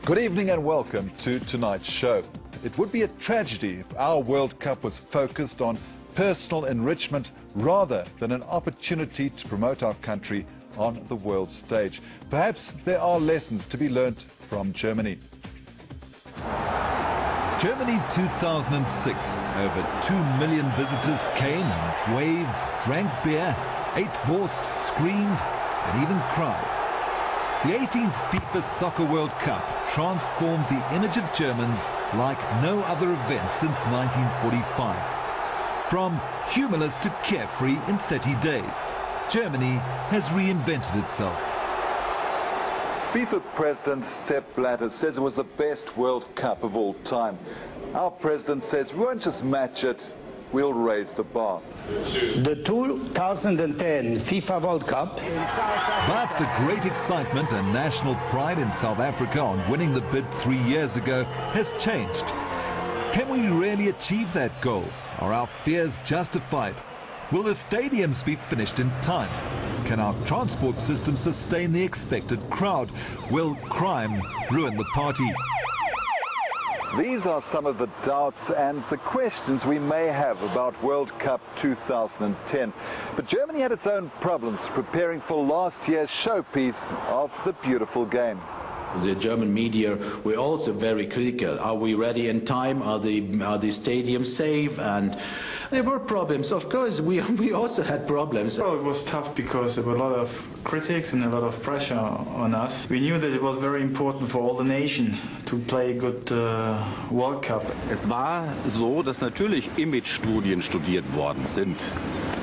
Good evening and welcome to tonight's show. It would be a tragedy if our World Cup was focused on personal enrichment rather than an opportunity to promote our country on the world stage. Perhaps there are lessons to be learnt from Germany. Germany 2006. Over 2 million visitors came and waved, drank beer, ate Wurst, screamed and even cried. The 18th FIFA Soccer World Cup transformed the image of Germans like no other event since 1945. From humorless to carefree in 30 days, Germany has reinvented itself. FIFA President Sepp Blatter says it was the best World Cup of all time. Our president says we won't just match it, we'll raise the bar. The 2010 FIFA World Cup. But the great excitement and national pride in South Africa on winning the bid 3 years ago has changed. Can we really achieve that goal? Are our fears justified? Will the stadiums be finished in time? Can our transport system sustain the expected crowd? Will crime ruin the party? These are some of the doubts and the questions we may have about World Cup 2010. But Germany had its own problems preparing for last year's showpiece of the beautiful game. The German media were also very critical. Are we ready in time? Are the stadiums safe? And there were problems. Of course, we also had problems. Well, it was tough because there were a lot of critics and a lot of pressure on us. We knew that it was very important for all the nation to play a good World Cup. Es war so, dass natürlich Imagestudien studiert worden sind.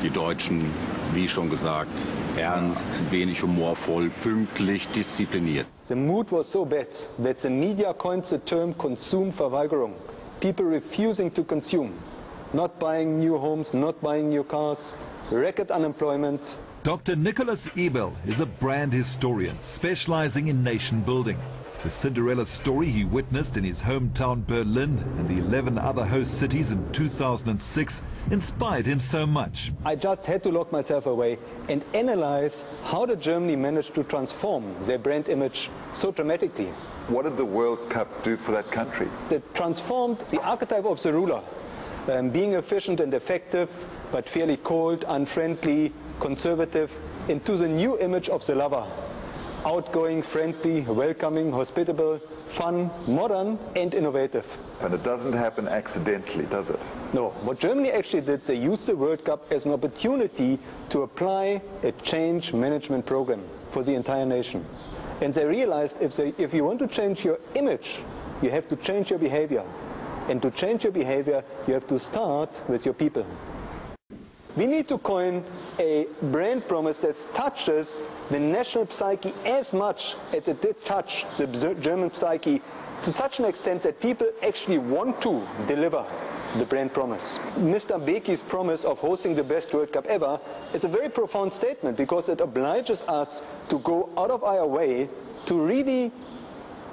Die Deutschen, wie schon gesagt, ernst, wenig humorvoll, pünktlich, diszipliniert. The mood was so bad that the media coined the term Konsumverweigerung. People refusing to consume, not buying new homes, not buying new cars, record unemployment. Dr. Nicholas Eberl is a brand historian specializing in nation building. The Cinderella story he witnessed in his hometown Berlin and the 11 other host cities in 2006 inspired him so much. I just had to lock myself away and analyze how did Germany manage to transform their brand image so dramatically. What did the World Cup do for that country? It transformed the archetype of the ruler, being efficient and effective, but fairly cold, unfriendly, conservative, into the new image of the lover. Outgoing, friendly, welcoming, hospitable, fun, modern and innovative. And it doesn't happen accidentally, does it? No. What Germany actually did, they used the World Cup as an opportunity to apply a change management program for the entire nation. And they realized if you want to change your image, you have to change your behavior. And to change your behavior, you have to start with your people. We need to coin a brand promise that touches the national psyche as much as it did touch the German psyche, to such an extent that people actually want to deliver the brand promise. Mr. Beki's promise of hosting the best World Cup ever is a very profound statement because it obliges us to go out of our way to really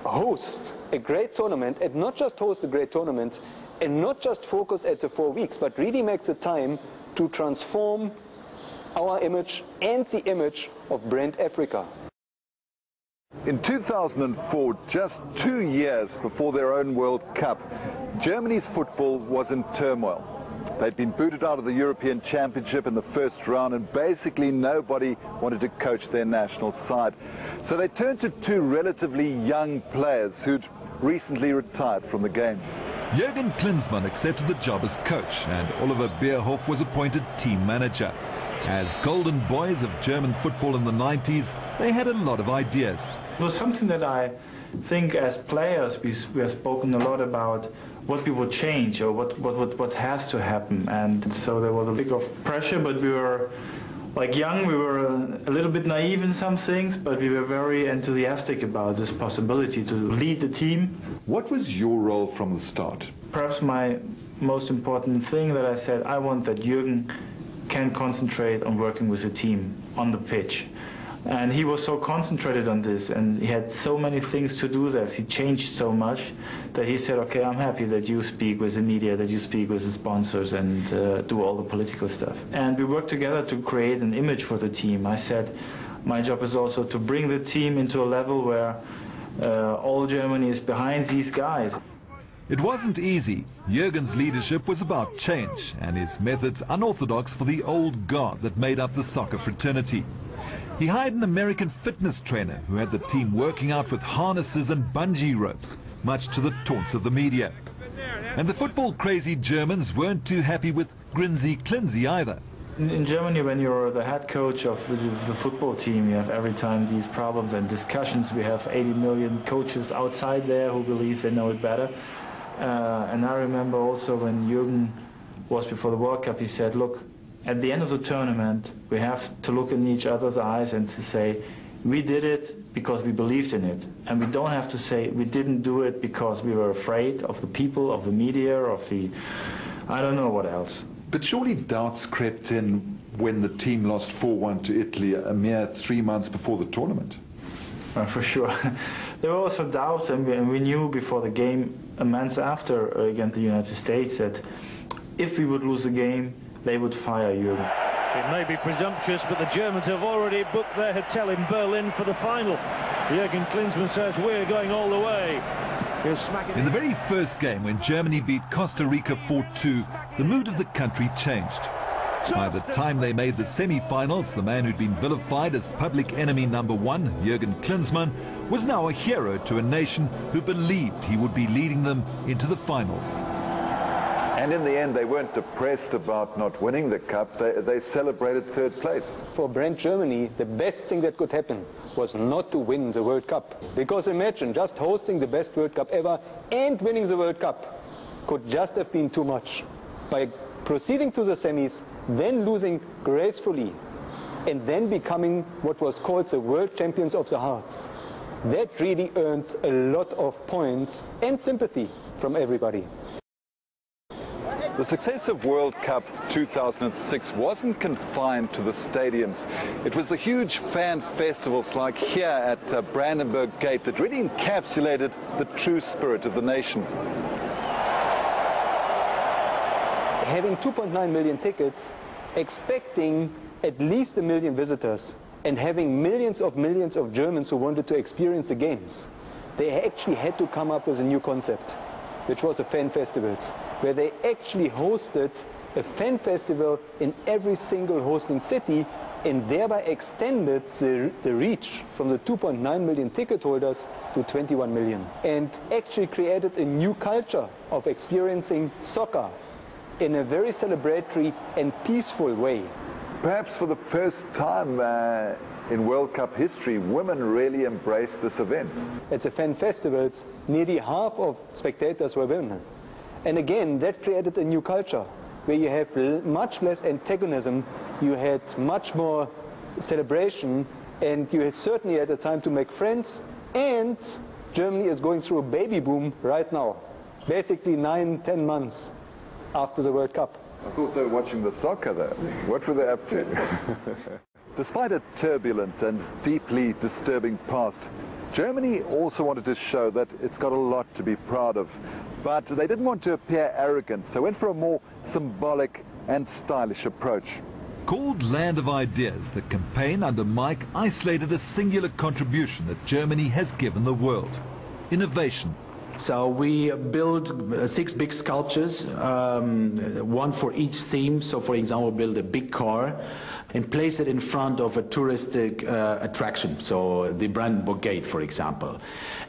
host a great tournament, and not just host a great tournament and not just focus at the 4 weeks, but really make the time to transform our image and the image of brand Africa. In 2004, just 2 years before their own World Cup, Germany's football was in turmoil. They'd been booted out of the European Championship in the first round and basically nobody wanted to coach their national side. So they turned to two relatively young players who'd recently retired from the game. Jurgen Klinsmann accepted the job as coach and Oliver Bierhoff was appointed team manager. As golden boys of German football in the 90s, they had a lot of ideas. It was something that I think as players we have spoken a lot about what we would change or what has to happen. And so there was a bit of pressure, but we were like young, we were a little bit naive in some things, but we were very enthusiastic about this possibility to lead the team. What was your role from the start? Perhaps my most important thing that I said, I want that Jurgen can concentrate on working with the team on the pitch. And he was so concentrated on this, and he had so many things to do this. He changed so much that he said, okay, I'm happy that you speak with the media, that you speak with the sponsors and do all the political stuff. And we worked together to create an image for the team. I said, my job is also to bring the team into a level where All Germany is behind these guys. It wasn't easy. Jurgen's leadership was about change and his methods unorthodox for the old guard that made up the soccer fraternity. He hired an American fitness trainer who had the team working out with harnesses and bungee ropes, much to the taunts of the media. And the football-crazy Germans weren't too happy with Jurgen Klinsmann either. In Germany, when you're the head coach of the football team, you have every time these problems and discussions. We have 80 million coaches outside there who believe they know it better. And I remember also when Jurgen was before the World Cup, he said, look, at the end of the tournament, we have to look in each other's eyes and to say, we did it because we believed in it. And we don't have to say we didn't do it because we were afraid of the people, of the media, of the, I don't know what else. But surely doubts crept in when the team lost 4-1 to Italy a mere 3 months before the tournament. For sure. There were also doubts, and we knew before the game, a month after against the United States, that if we would lose the game, they would fire Jurgen. It may be presumptuous, but the Germans have already booked their hotel in Berlin for the final. Jurgen Klinsmann says we're going all the way. In the very first game, when Germany beat Costa Rica 4-2, the mood of the country changed. By the time they made the semi-finals, the man who'd been vilified as public enemy number one, Jurgen Klinsmann, was now a hero to a nation who believed he would be leading them into the finals. And in the end, they weren't depressed about not winning the cup. They celebrated third place. For brand Germany, the best thing that could happen was not to win the World Cup. Because imagine, just hosting the best World Cup ever and winning the World Cup could just have been too much. By proceeding to the semis, then losing gracefully, and then becoming what was called the world champions of the hearts. That really earned a lot of points and sympathy from everybody. The success of World Cup 2006 wasn't confined to the stadiums. It was the huge fan festivals like here at Brandenburg Gate that really encapsulated the true spirit of the nation. Having 2.9 million tickets, expecting at least 1 million visitors, and having millions of Germans who wanted to experience the games, they actually had to come up with a new concept, which was the fan festivals, where they actually hosted a fan festival in every single hosting city and thereby extended the reach from the 2.9 million ticket holders to 21 million, and actually created a new culture of experiencing soccer in a very celebratory and peaceful way. Perhaps for the first time in World Cup history, women really embraced this event. At the fan festivals, nearly half of spectators were women. And again, that created a new culture, where you have much less antagonism, you had much more celebration, and you had certainly had the time to make friends. And Germany is going through a baby boom right now, basically 9-10 months after the World Cup. I thought they were watching the soccer there. What were they up to? Despite a turbulent and deeply disturbing past, Germany also wanted to show that it's got a lot to be proud of. But they didn't want to appear arrogant, so went for a more symbolic and stylish approach. Called Land of Ideas, the campaign under Mike isolated a singular contribution that Germany has given the world: innovation. So we built 6 big sculptures, one for each theme. So for example, build a big car and place it in front of a touristic attraction, so the Brandenburg Gate, for example.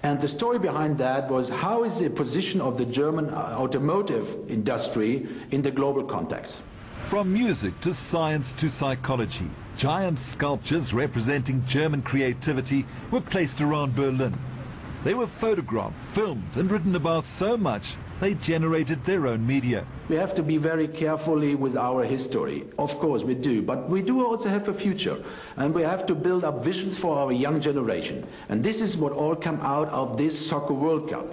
And the story behind that was, how is the position of the German automotive industry in the global context? From music to science to psychology, giant sculptures representing German creativity were placed around Berlin. They were photographed, filmed and written about so much, they generated their own media. We have to be very carefully with our history. Of course we do, but we do also have a future. And we have to build up visions for our young generation. And this is what all come out of this Soccer World Cup.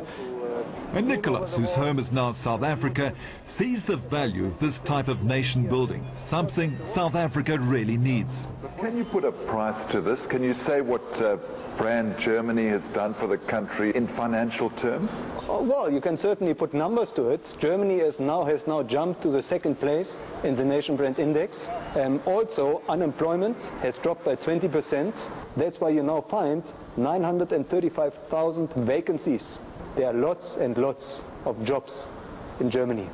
And Nicholas, whose home is now South Africa, sees the value of this type of nation building, something South Africa really needs. Can you put a price to this? Can you say what brand Germany has done for the country in financial terms? Well, you can certainly put numbers to it. Germany has now jumped to the second place in the Nation Brand Index. Also, unemployment has dropped by 20%. That's why you now find 935,000 vacancies. There are lots and lots of jobs in Germany.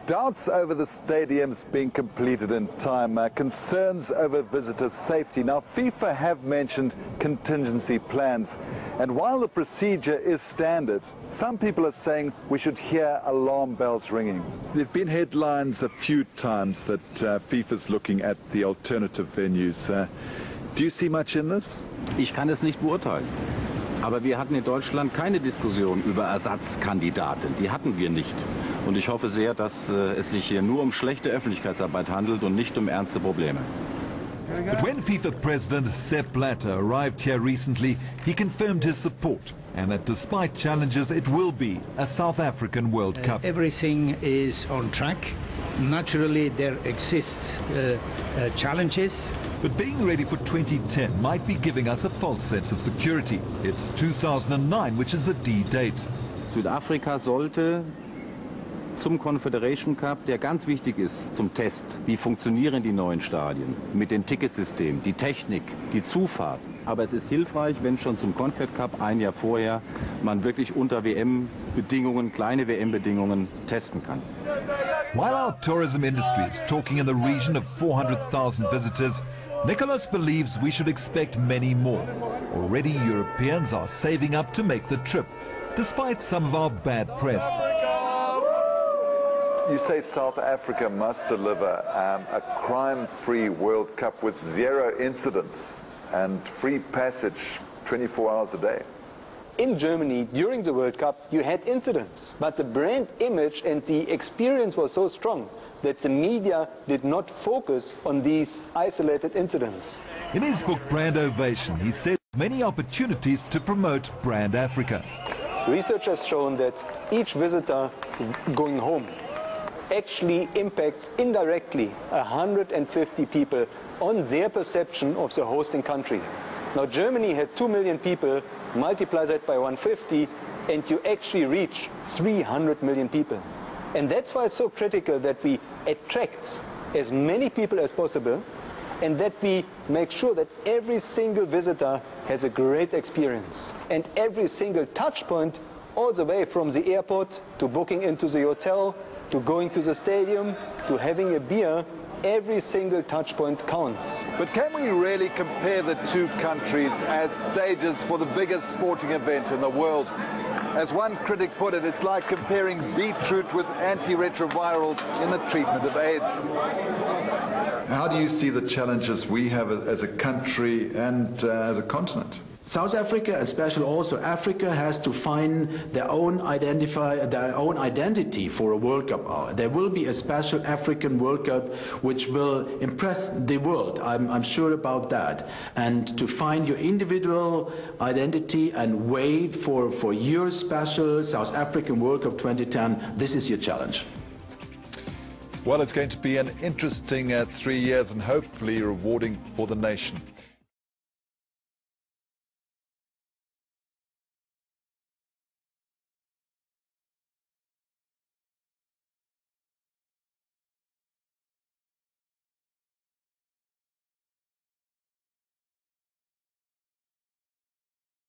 Doubts over the stadiums being completed in time, concerns over visitors' safety. Now, FIFA have mentioned contingency plans, and while the procedure is standard, some people are saying we should hear alarm bells ringing. There have been headlines a few times that FIFA's looking at the alternative venues. Do you see much in this? Ich kann es nicht beurteilen. Aber wir hatten in Deutschland keine Diskussion über Ersatzkandidaten. Die hatten wir nicht. Und ich hoffe sehr, dass es sich hier nur um schlechte Öffentlichkeitsarbeit handelt und nicht um ernste Probleme. But when FIFA President Sepp Blatter arrived here recently, he confirmed his support and that despite challenges, it will be a South African World Cup. Everything is on track. Naturally, there exists challenges. But being ready for 2010 might be giving us a false sense of security. It's 2009, which is the D-date. Südafrika sollte zum Confederation Cup, der ganz wichtig ist zum Test. Wie funktionieren die neuen Stadien mit den Ticketsystemen, die Technik, die Zufahrt. Aber es ist hilfreich, wenn schon zum Confed Cup ein Jahr vorher man wirklich unter WM-Bedingungen, kleine WM-Bedingungen testen kann. While our tourism industry is talking in the region of 400,000 visitors, Nicholas believes we should expect many more. Already Europeans are saving up to make the trip, despite some of our bad press. You say South Africa must deliver a crime-free World Cup with 0 incidents and free passage 24 hours a day. In Germany, during the World Cup, you had incidents, but the brand image and the experience was so strong that the media did not focus on these isolated incidents. In his book Brand Ovation, he said many opportunities to promote Brand Africa. Research has shown that each visitor going home actually impacts indirectly 150 people on their perception of the hosting country. Now, Germany had 2 million people, multiply that by 150, and you actually reach 300 million people. And that's why it's so critical that we attract as many people as possible and that we make sure that every single visitor has a great experience. And every single touch point, all the way from the airport to booking into the hotel, to going to the stadium, to having a beer, every single touch point counts. But can we really compare the two countries as stages for the biggest sporting event in the world? As one critic put it, it's like comparing beetroot with antiretrovirals in the treatment of AIDS. How do you see the challenges we have as a country and as a continent? South Africa, especially also Africa, has to find their own identity for a World Cup. There will be a special African World Cup which will impress the world. I'm sure about that. And to find your individual identity and wait for your special South African World Cup 2010, this is your challenge. Well, it's going to be an interesting 3 years and hopefully rewarding for the nation.